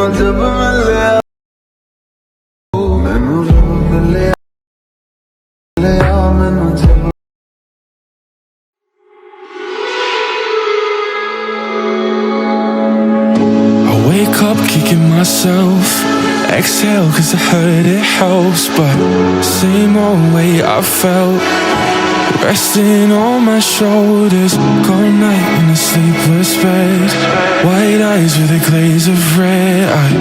मैनू जब मिले मैनू जब मिले मैनू जब Wake up kicking myself, exhale cause I heard it helps. But same old way I felt, resting on my shoulders. Cold night in a sleepless bed, white eyes with a glaze of red. I'm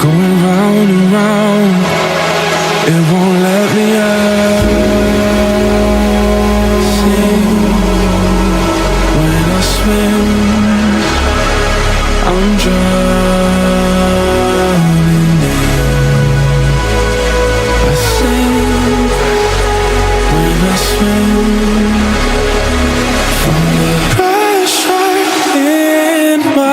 going round and round, it won't let me out. Sing when I swim, I'm drowning in. I sing when I swim from the pressure in my.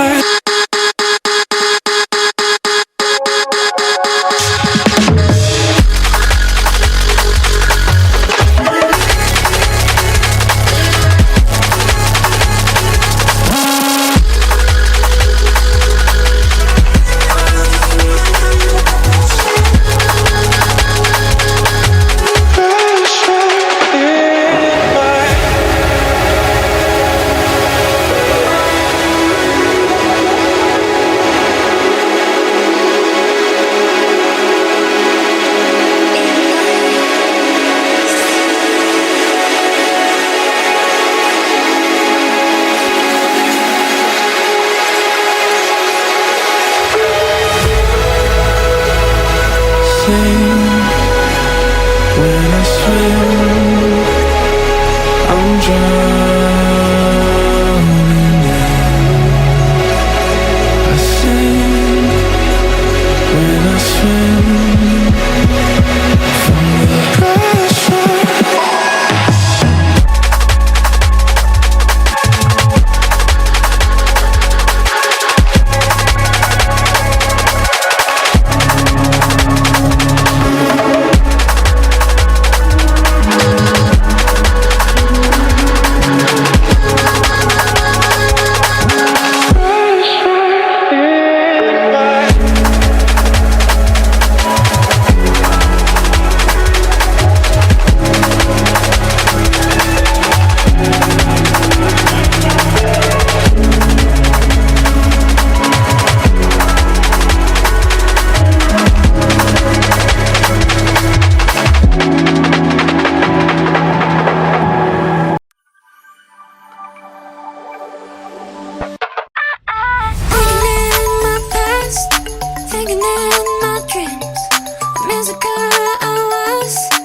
When I swim, I'm drowning in. I sing when I swim from the pressure. Thinking in my dreams, music.